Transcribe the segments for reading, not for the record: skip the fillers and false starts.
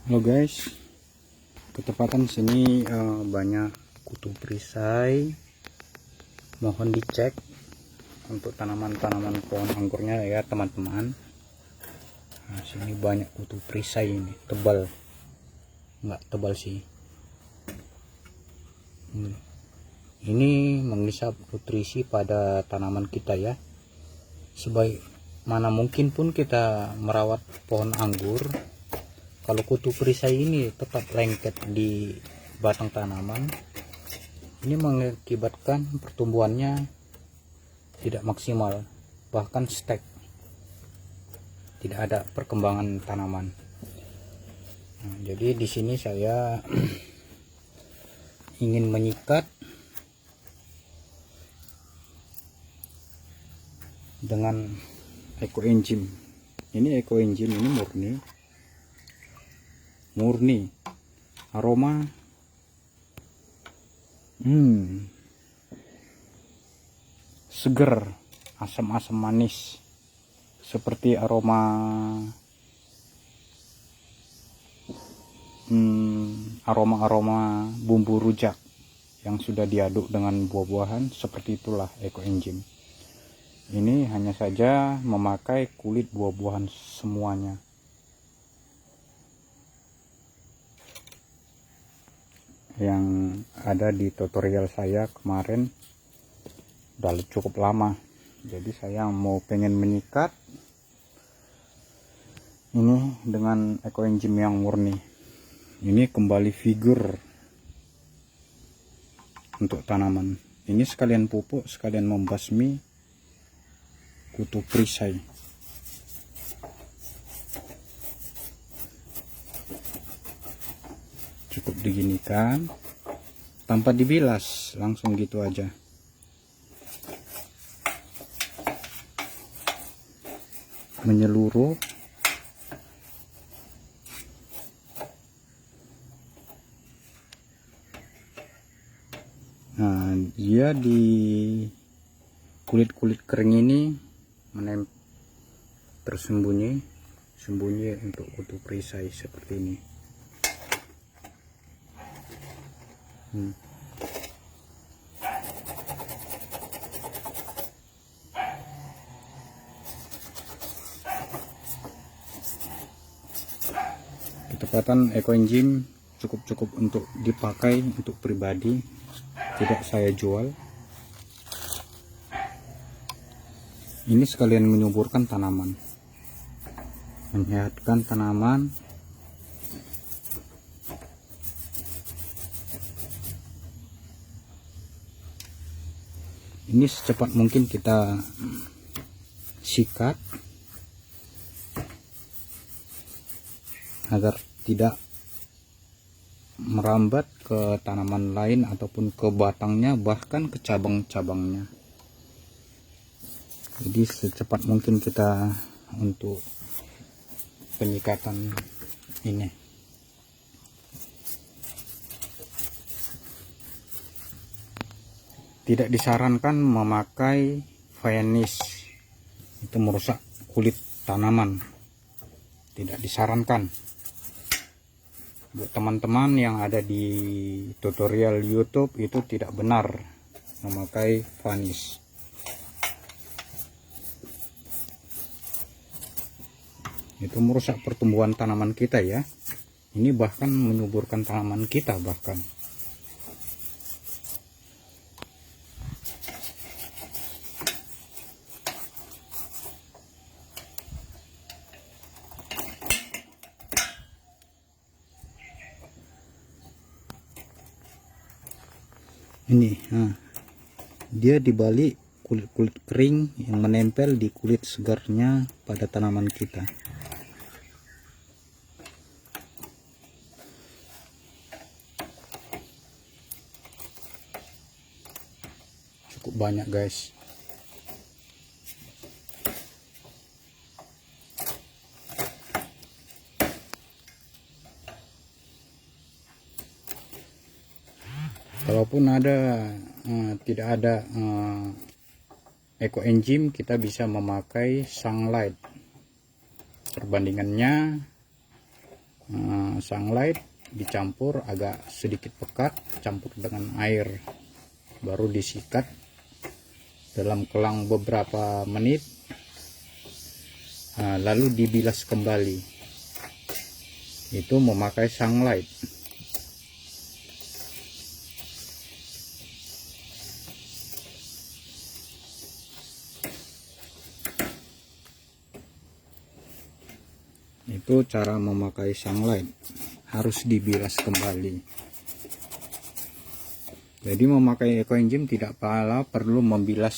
Halo guys, ketepatan sini banyak kutu perisai. Mohon dicek untuk tanaman-tanaman pohon anggurnya ya teman-teman. Nah, sini banyak kutu perisai, ini tebal, nggak tebal sih. Ini mengisap nutrisi pada tanaman kita ya. Sebaik mana mungkin pun kita merawat pohon anggur, kalau kutu perisai ini tetap lengket di batang tanaman, ini mengakibatkan pertumbuhannya tidak maksimal, bahkan stek, tidak ada perkembangan tanaman. Nah, jadi di sini saya ingin menyikat dengan ekoenzim. Ini ekoenzim, ini murni aroma seger, asam-asam manis, seperti aroma aroma bumbu rujak yang sudah diaduk dengan buah-buahan. Seperti itulah ekoenzim. Ini hanya saja memakai kulit buah-buahan semuanya. Yang ada di tutorial saya kemarin udah cukup lama, jadi saya mau pengen menyikat ini dengan ekoenzim yang murni. Ini kembali figur untuk tanaman. Ini sekalian pupuk, sekalian membasmi kutu perisai. Cukup diginikan tanpa dibilas, langsung gitu aja. Menyeluruh. Nah, dia di kulit-kulit kering ini tersembunyi untuk kutu perisai seperti ini. Ketepatan ekoenzim cukup untuk dipakai untuk pribadi, tidak saya jual. Ini sekalian menyuburkan tanaman, menyehatkan tanaman. Ini secepat mungkin kita sikat agar tidak merambat ke tanaman lain ataupun ke batangnya, bahkan ke cabang-cabangnya. Jadi secepat mungkin kita untuk penyikatan ini. Tidak disarankan memakai vanish, itu merusak kulit tanaman, tidak disarankan. Buat teman-teman yang ada di tutorial YouTube, itu tidak benar memakai vanish. Itu merusak pertumbuhan tanaman kita ya. Ini bahkan menyuburkan tanaman kita bahkan. Ini, dia dibalik kulit-kulit kering yang menempel di kulit segarnya pada tanaman kita. Cukup banyak guys. Kalaupun tidak ada ekoenzim, kita bisa memakai sunlight. Perbandingannya sunlight dicampur agak sedikit pekat, campur dengan air, baru disikat dalam kelang beberapa menit, lalu dibilas kembali. Itu memakai sunlight. Itu cara memakai sunlight, harus dibilas kembali. Jadi memakai ekoenzim tidak perlu membilas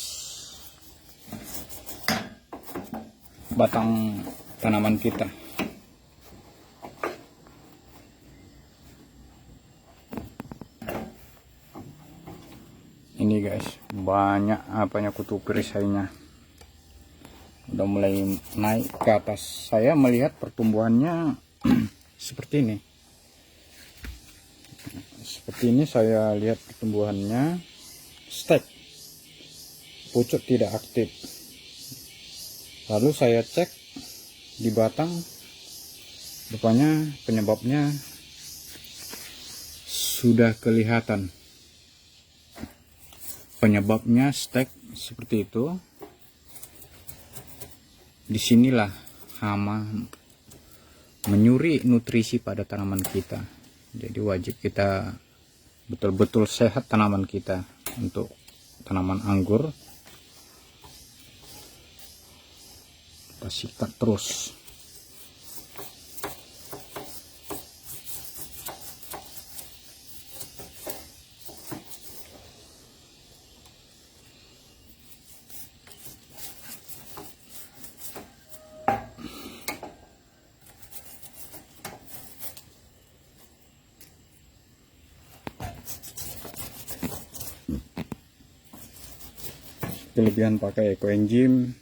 batang tanaman kita. Ini guys, banyak kutu perisainya. Udah mulai naik ke atas. Saya melihat pertumbuhannya seperti ini. Seperti ini saya lihat pertumbuhannya, stek, pucuk tidak aktif. Lalu saya cek di batang, rupanya penyebabnya sudah kelihatan. Penyebabnya stek seperti itu. Disinilah hama menyuri nutrisi pada tanaman kita. Jadi wajib kita betul-betul sehat tanaman kita. Untuk tanaman anggur, kita sikat terus. Kelebihan pakai ekoenzim,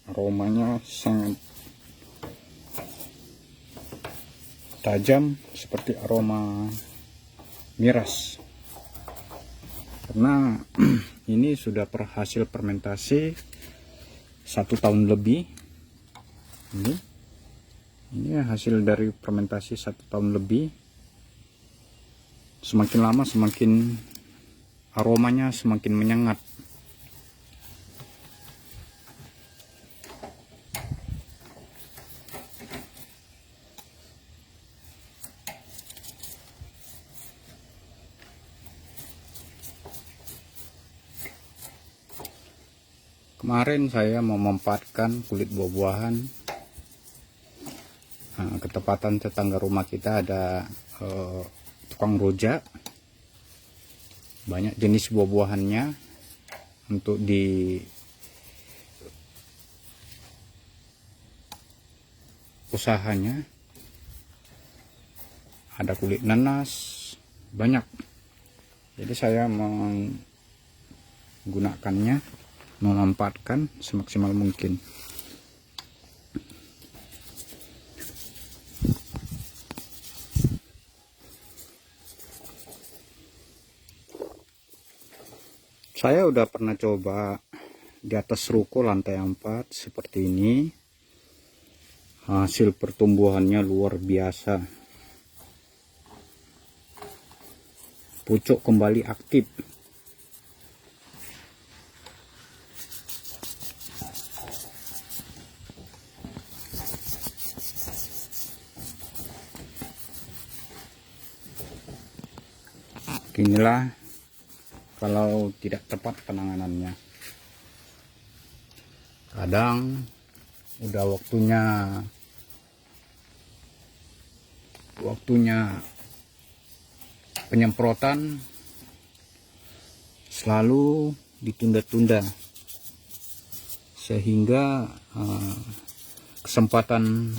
aromanya sangat tajam seperti aroma miras, karena ini sudah berhasil fermentasi 1 tahun lebih. Ini hasil dari fermentasi 1 tahun lebih. Semakin lama semakin aromanya semakin menyengat. Kemarin saya memanfaatkan kulit buah-buahan. Ketepatan tetangga rumah kita ada tukang rujak. Banyak jenis buah-buahannya untuk di usahanya. Ada kulit nanas, banyak. Jadi saya menggunakannya, memanfaatkan semaksimal mungkin. Saya udah pernah coba di atas ruko lantai 4 seperti ini. Hasil pertumbuhannya luar biasa. Pucuk kembali aktif. Inilah kalau tidak tepat penanganannya. Kadang udah waktunya penyemprotan, selalu ditunda-tunda, sehingga kesempatan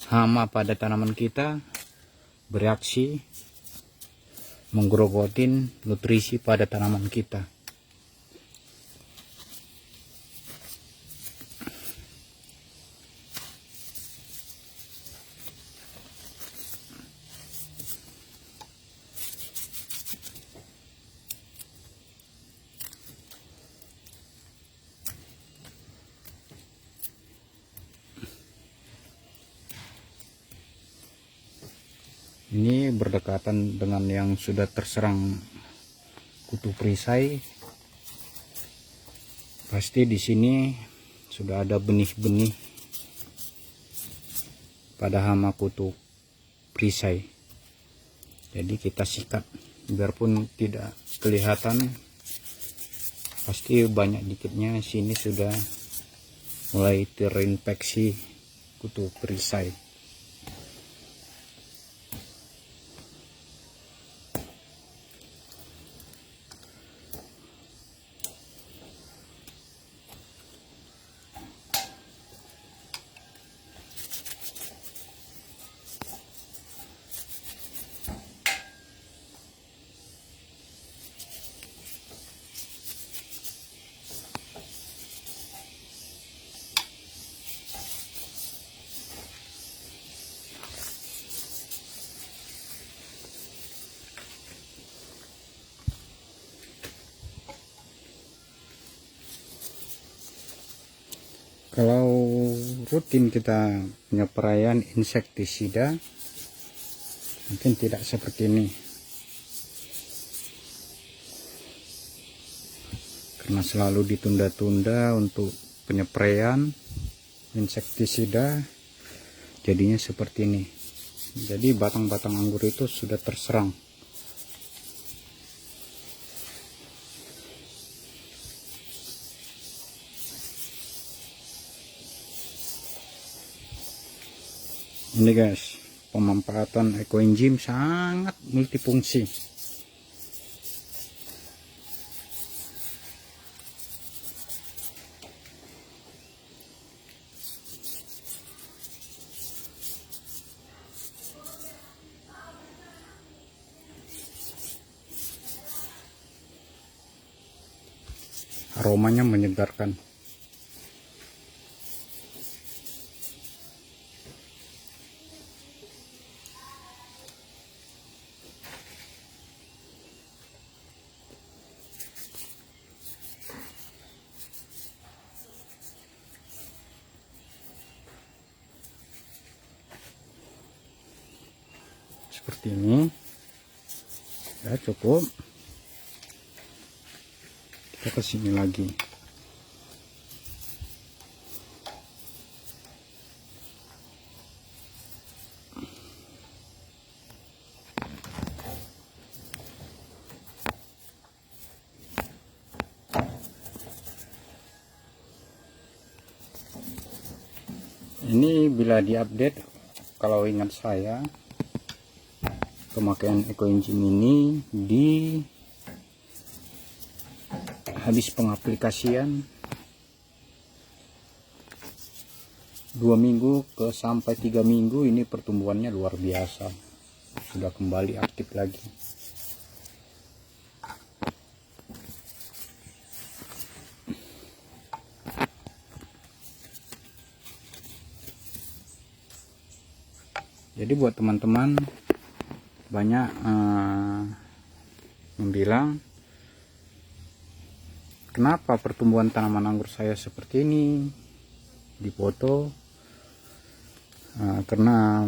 hama pada tanaman kita bereaksi menggerogotin nutrisi pada tanaman kita. Ini berdekatan dengan yang sudah terserang kutu perisai. Pasti di sini sudah ada benih-benih pada hama kutu perisai. Jadi kita sikat biarpun tidak kelihatan, pasti banyak dikitnya sini sudah mulai terinfeksi kutu perisai. Kalau rutin kita penyepraian insektisida mungkin tidak seperti ini, karena selalu ditunda-tunda untuk penyepraian insektisida, jadinya seperti ini. Jadi batang-batang anggur itu sudah terserang. Ini guys, pemanfaatan ekoenzim sangat multifungsi. Aromanya menyegarkan. Seperti ini ya, cukup. Kita ke sini lagi. Ini bila diupdate, kalau ingat saya, pemakaian ekoenzim ini di habis pengaplikasian 2 minggu ke sampai 3 minggu, ini pertumbuhannya luar biasa, sudah kembali aktif lagi. Jadi buat teman-teman banyak yang bilang, kenapa pertumbuhan tanaman anggur saya seperti ini di foto? Karena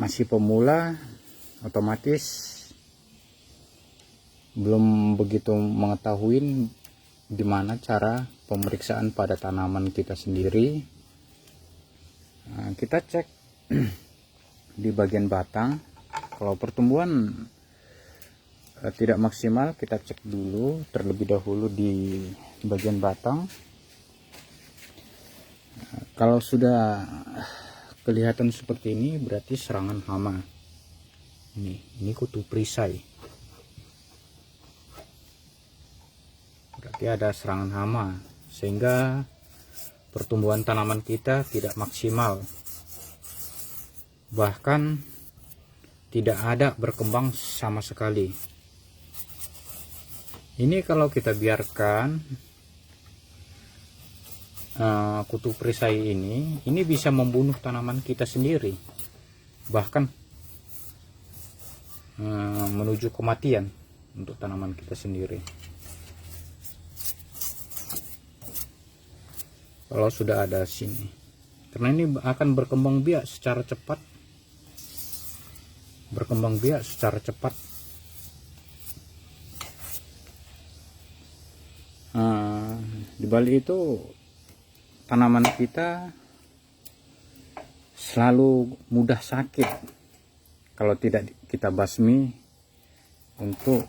masih pemula, otomatis belum begitu mengetahui gimana cara pemeriksaan pada tanaman kita sendiri. Kita cek di bagian batang. Kalau pertumbuhan tidak maksimal, kita cek dulu terlebih dahulu di bagian batang. Kalau sudah kelihatan seperti ini, berarti serangan hama. Ini kutu perisai, berarti ada serangan hama, sehingga pertumbuhan tanaman kita tidak maksimal, bahkan tidak ada berkembang sama sekali. Ini kalau kita biarkan kutu perisai ini bisa membunuh tanaman kita sendiri, bahkan menuju kematian untuk tanaman kita sendiri. Kalau sudah ada sini, karena ini akan berkembang biak secara cepat. berkembang biak secara cepat. Di balik itu tanaman kita selalu mudah sakit kalau tidak kita basmi untuk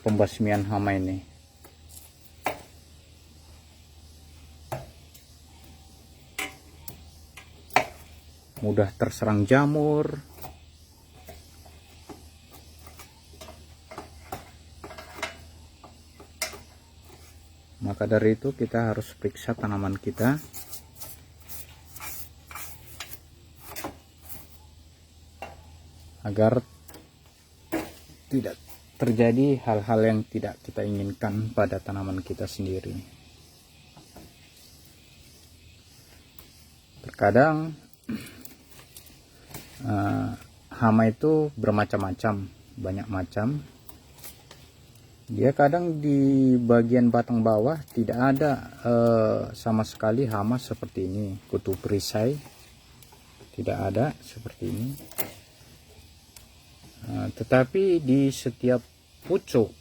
pembasmian hama ini. Mudah terserang jamur, maka dari itu kita harus periksa tanaman kita agar tidak terjadi hal-hal yang tidak kita inginkan pada tanaman kita sendiri. Terkadang hama itu bermacam-macam, banyak macam. Dia kadang di bagian batang bawah tidak ada sama sekali hama seperti ini, kutu perisai tidak ada seperti ini. Tetapi di setiap pucuk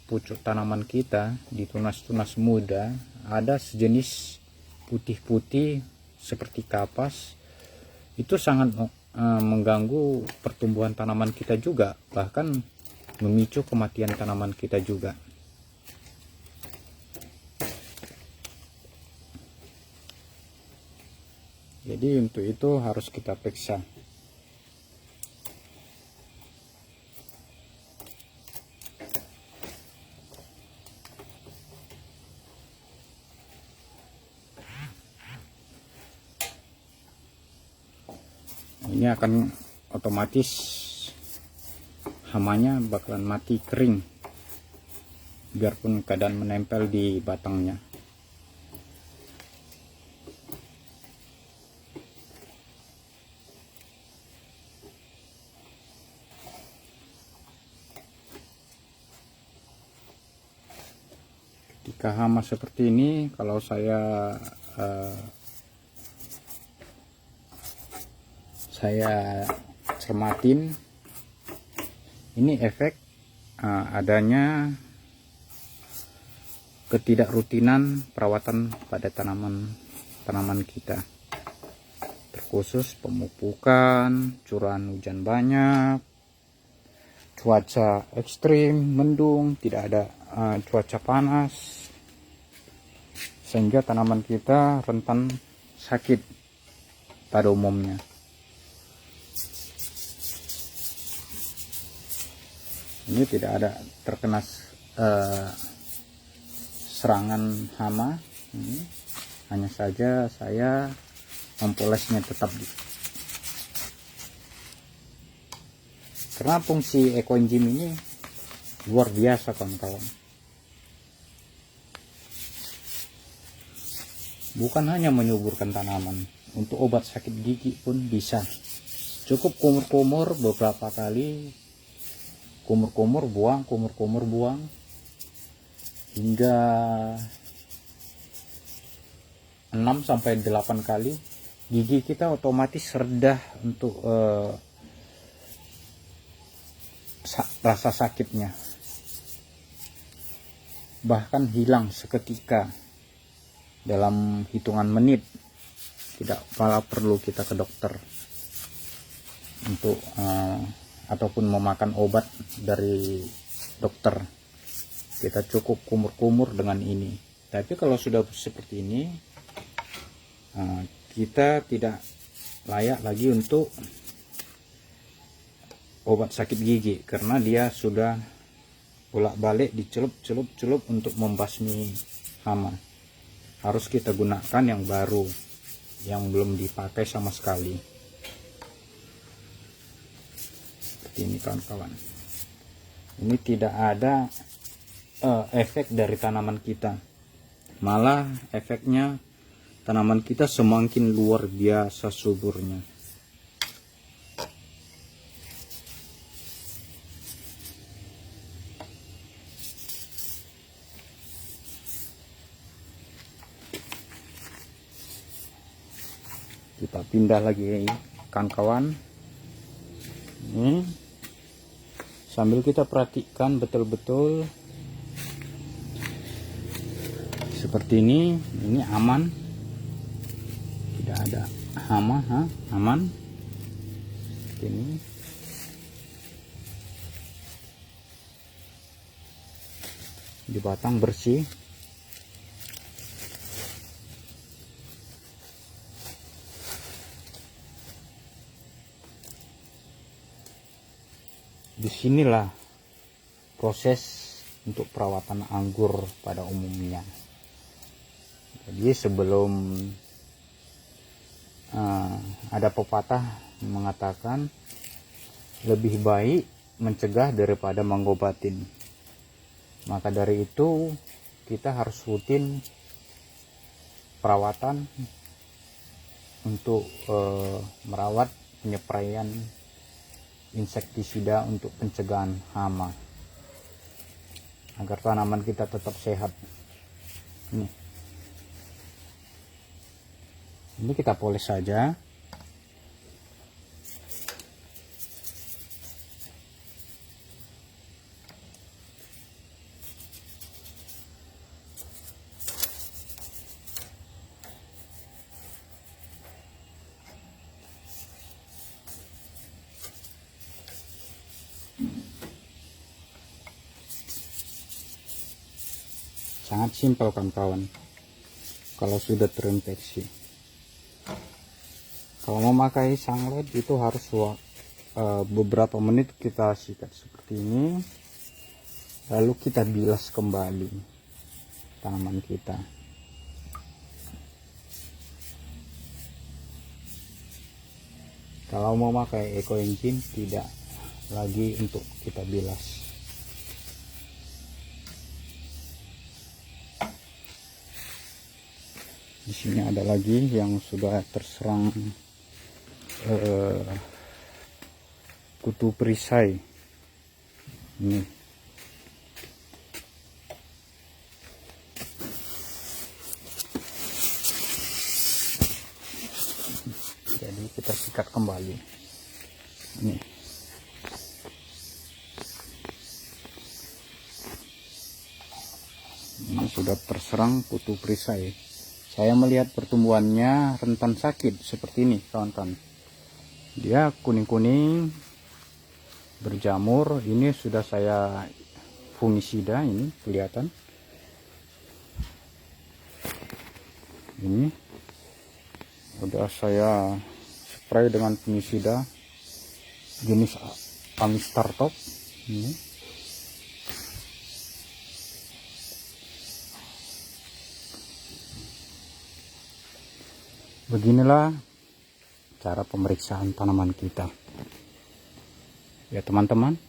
tanaman kita, di tunas-tunas muda, ada sejenis putih-putih seperti kapas. Itu sangat mengganggu pertumbuhan tanaman kita juga, bahkan memicu kematian tanaman kita juga. Jadi untuk itu harus kita periksa. Ini akan otomatis hamanya bakalan mati kering, biarpun keadaan menempel di batangnya. Ketika hama seperti ini, kalau saya cermatin, ini efek adanya ketidakrutinan perawatan pada tanaman kita, terkhusus pemupukan, curahan hujan banyak, cuaca ekstrim, mendung, tidak ada cuaca panas, sehingga tanaman kita rentan sakit pada umumnya. Ini tidak ada terkena serangan hama. Hanya saja saya mempolesnya tetap. Karena fungsi ekoenzim ini luar biasa kawan-kawan. Bukan hanya menyuburkan tanaman, untuk obat sakit gigi pun bisa. Cukup kumur-kumur beberapa kali, kumur-kumur buang, hingga 6-8 kali, gigi kita otomatis redah untuk rasa sakitnya, bahkan hilang seketika dalam hitungan menit. Tidak perlu kita ke dokter untuk ataupun memakan obat dari dokter. Kita cukup kumur-kumur dengan ini. Tapi kalau sudah seperti ini, kita tidak layak lagi untuk obat sakit gigi, karena dia sudah bolak-balik dicelup-celup untuk membasmi hama. Harus kita gunakan yang baru, yang belum dipakai sama sekali. Ini kawan-kawan, ini tidak ada efek dari tanaman kita, malah efeknya tanaman kita semakin luar biasa suburnya. Kita pindah lagi kawan-kawan. Ini sambil kita perhatikan betul-betul seperti ini aman, tidak ada hama, aman. Ini di batang bersih. Disinilah proses untuk perawatan anggur pada umumnya. Jadi sebelum ada pepatah mengatakan lebih baik mencegah daripada mengobatin. Maka dari itu kita harus rutin perawatan untuk merawat penyepraian insektisida untuk pencegahan hama agar tanaman kita tetap sehat. Ini kita poles saja. Sangat simpel kawan-kawan kalau sudah terinfeksi. Kalau memakai sanglet itu harus beberapa menit kita sikat seperti ini, lalu kita bilas kembali tanaman kita. Kalau mau pakai eco engine tidak lagi untuk kita bilas. Di sini ada lagi yang sudah terserang kutu perisai. Ini jadi kita sikat kembali. Ini sudah terserang kutu perisai. Saya melihat pertumbuhannya rentan sakit seperti ini kawan-kawan. Dia kuning-kuning berjamur. Ini sudah saya fungisida, ini kelihatan. Ini udah saya spray dengan fungisida jenis Amistar Top. Ini beginilah cara pemeriksaan tanaman kita ya teman-teman.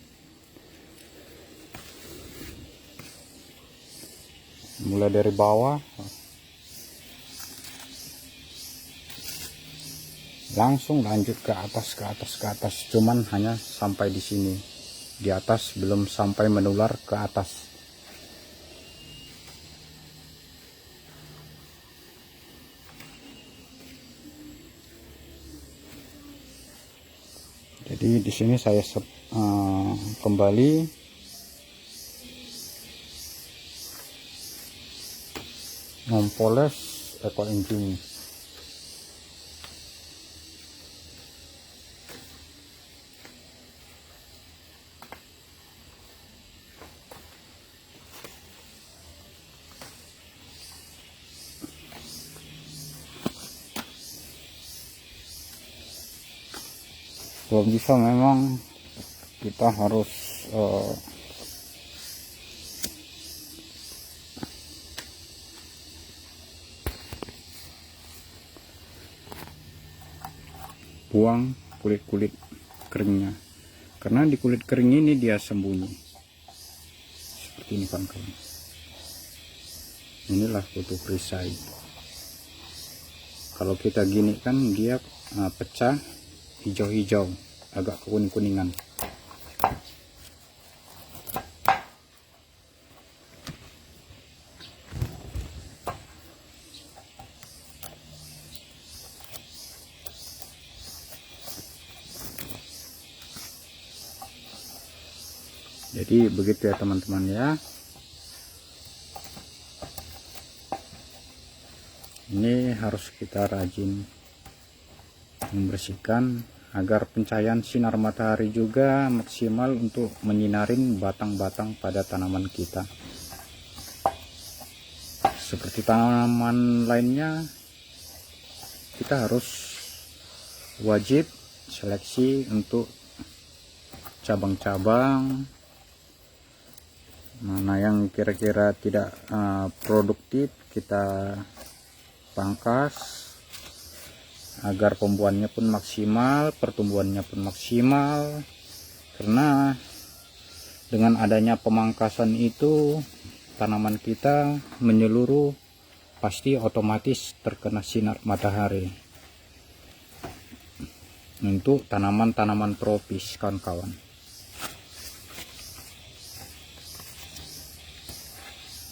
Mulai dari bawah langsung lanjut ke atas, cuman hanya sampai di sini di atas, belum sampai menular ke atas. Jadi di sini saya kembali mempoles eco engine. Kalau bisa memang kita harus buang kulit-kulit keringnya, karena di kulit kering ini dia sembunyi seperti ini kawan-kawan. Inilah kutu perisai. Kalau kita gini kan dia pecah, hijau-hijau, agak kuning-kuningan. Jadi begitu ya teman-teman ya. Ini harus kita rajin membersihkan agar pencahayaan sinar matahari juga maksimal untuk menyinarin batang-batang pada tanaman kita. Seperti tanaman lainnya, kita harus wajib seleksi untuk cabang-cabang mana yang kira-kira tidak produktif, kita pangkas agar pembuahannya pun maksimal, pertumbuhannya pun maksimal. Karena dengan adanya pemangkasan itu, tanaman kita menyeluruh pasti otomatis terkena sinar matahari. Untuk tanaman-tanaman tropis, kawan-kawan.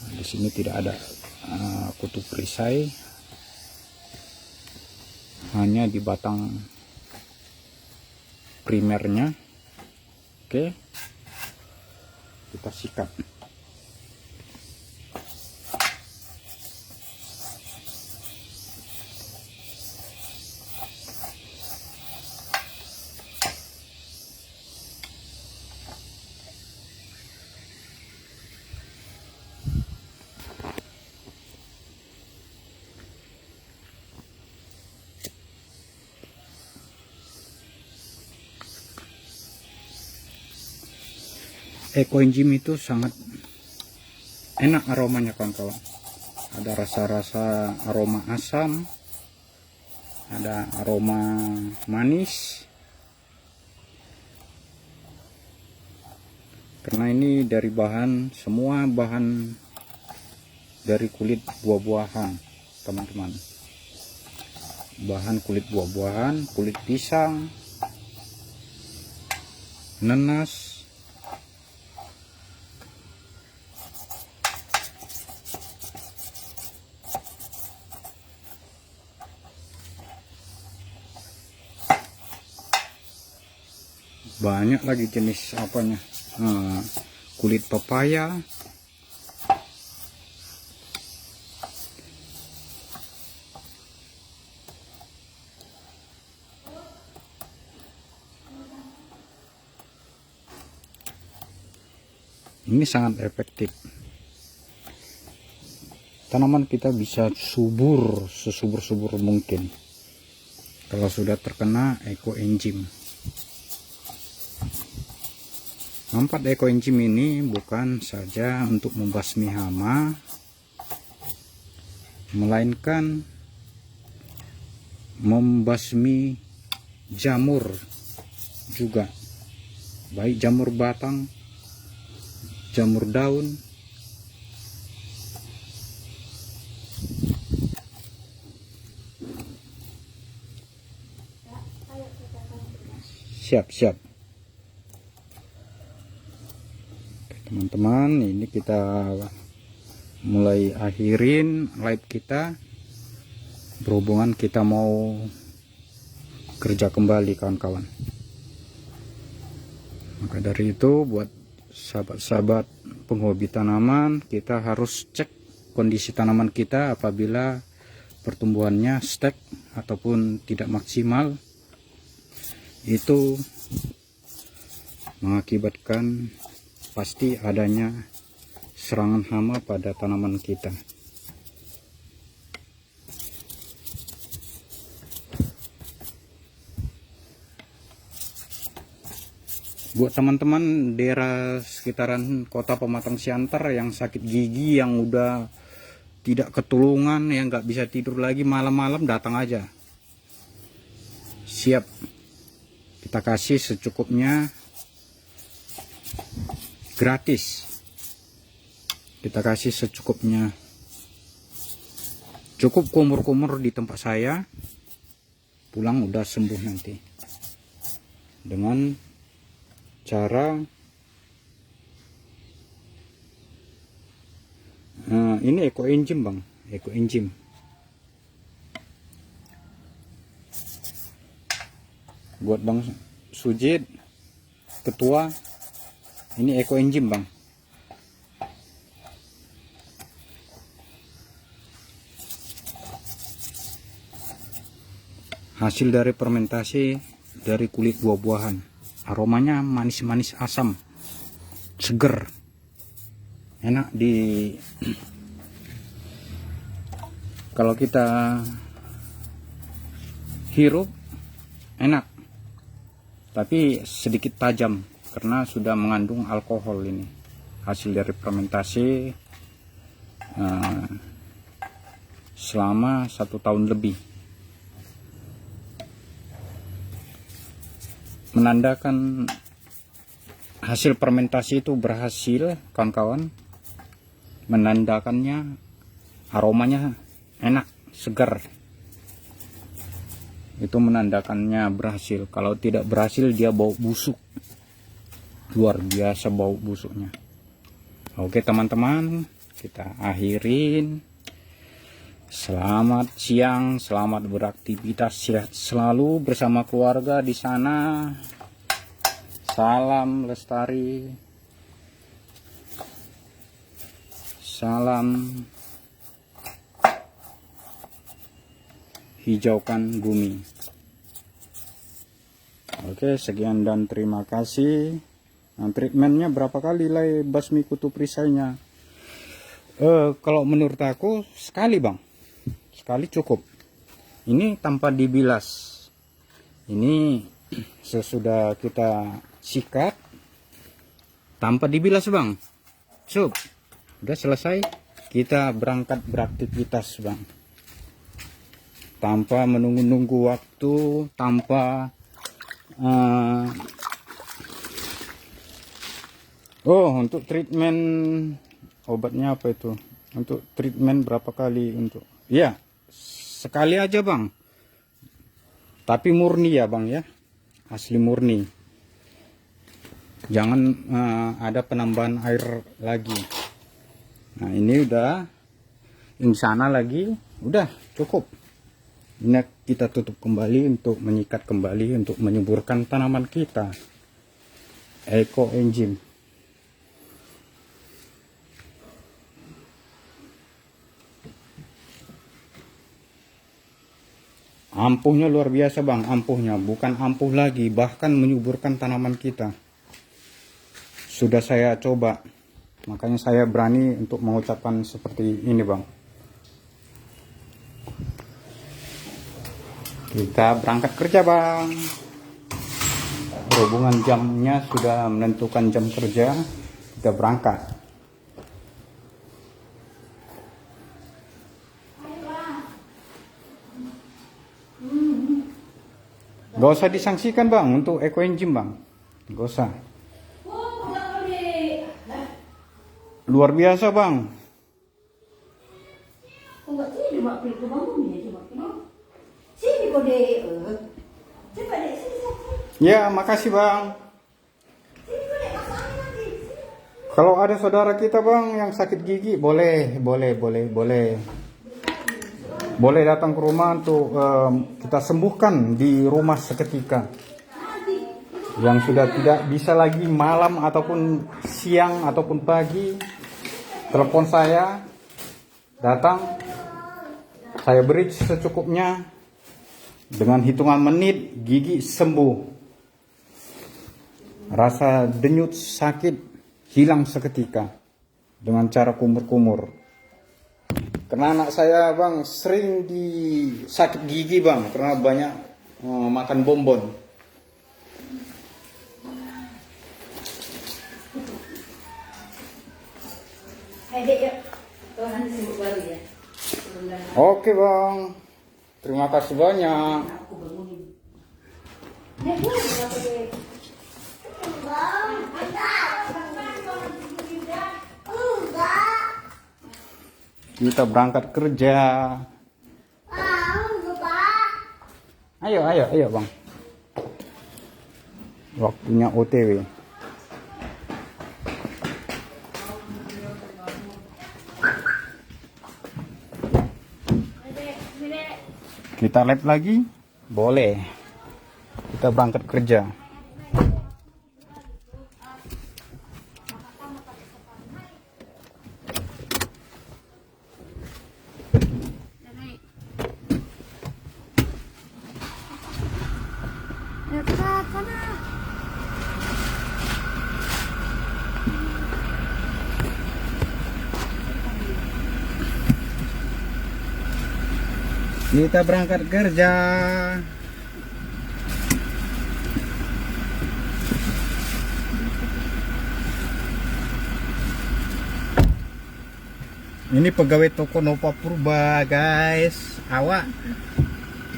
Di sini tidak ada kutu perisai, hanya di batang primernya. Oke, kita sikat. Ekoenzim itu sangat enak aromanya, kawan-kawan. Ada rasa-rasa aroma asam, ada aroma manis. Karena ini dari semua bahan dari kulit buah-buahan, teman-teman. Bahan kulit buah-buahan, kulit pisang, nanas, banyak lagi jenis apanya, kulit pepaya, ini sangat efektif. Tanaman kita bisa subur sesubur-subur mungkin kalau sudah terkena ekoenzim. Manfaat ekoenzim ini bukan saja untuk membasmi hama, melainkan membasmi jamur juga, baik jamur batang, jamur daun, siap. Teman-teman, ini kita mulai akhirin live kita, berhubungan kita mau kerja kembali, kawan-kawan. Maka dari itu, buat sahabat-sahabat penghobi tanaman, kita harus cek kondisi tanaman kita. Apabila pertumbuhannya stuck ataupun tidak maksimal, itu mengakibatkan pasti adanya serangan hama pada tanaman kita. Buat teman-teman daerah sekitaran kota Pematang Siantar yang sakit gigi, yang udah tidak ketulungan, yang nggak bisa tidur lagi malam-malam, datang aja. Siap, kita kasih secukupnya, gratis. Kita kasih secukupnya. Cukup kumur-kumur di tempat saya, pulang udah sembuh nanti. Dengan cara ini ekoenzim, Bang. Ekoenzim. Buat Bang Sujit, ketua, Ini eco enzim bang. Hasil dari fermentasi dari kulit buah-buahan. Aromanya manis-manis asam, seger, enak di kalau kita hirup enak, tapi sedikit tajam karena sudah mengandung alkohol. Ini hasil dari fermentasi selama 1 tahun lebih, menandakan hasil fermentasi itu berhasil kawan-kawan. Menandakannya aromanya enak, segar, itu menandakannya berhasil. Kalau tidak berhasil dia bau busuk, luar biasa bau busuknya. Oke teman-teman, kita akhirin. Selamat siang, selamat beraktivitas, sehat selalu bersama keluarga di sana. Salam lestari, salam hijaukan bumi. Oke, sekian dan terima kasih. Nah, treatmentnya berapa kali lah basmi kutu perisainya? Kalau menurut aku sekali bang, sekali cukup. Ini tanpa dibilas. Ini sesudah kita sikat tanpa dibilas bang. Sup, udah selesai, kita berangkat beraktivitas bang, tanpa menunggu-nunggu waktu, tanpa untuk treatment obatnya apa itu? Untuk treatment berapa kali? Untuk ya sekali aja bang, tapi murni ya bang ya, asli murni. Jangan ada penambahan air lagi. Nah ini udah, yang sana lagi udah cukup. Ini kita tutup kembali untuk menyikat kembali, untuk menyuburkan tanaman kita. Eco enzim. Ampuhnya luar biasa bang, ampuhnya bukan ampuh lagi, bahkan menyuburkan tanaman kita. Sudah saya coba, makanya saya berani untuk mengucapkan seperti ini bang. Kita berangkat kerja bang. Berhubungan jamnya sudah menentukan jam kerja, kita berangkat. Gak usah disangsikan bang untuk eco enzim bang, gak usah. Luar biasa bang. Ya makasih bang. Kalau ada saudara kita bang yang sakit gigi, boleh datang ke rumah untuk kita sembuhkan di rumah seketika. Yang sudah tidak bisa lagi malam ataupun siang ataupun pagi, telepon saya, datang, saya beri secukupnya, dengan hitungan menit gigi sembuh, rasa denyut sakit hilang seketika dengan cara kumur-kumur. Karena anak saya bang sering sakit gigi bang, karena banyak makan bonbon. Oke bang, terima kasih banyak. Kita berangkat kerja. Ayo bang. Waktunya OTW. Kita lab lagi? Boleh. Kita berangkat kerja. Dekat sana. Kita berangkat kerja. Ini pegawai toko Nova Purba, guys. Awak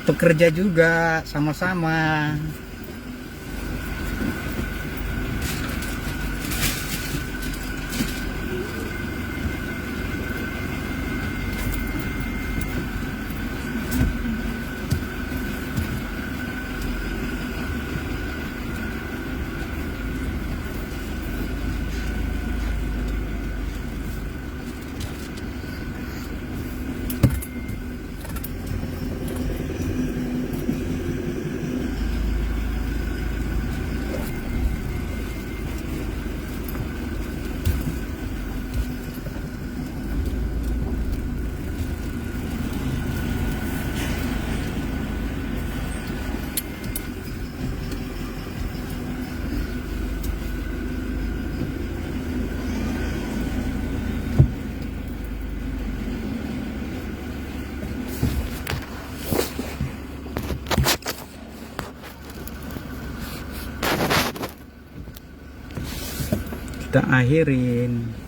pekerja juga, sama-sama. Kita akhirin.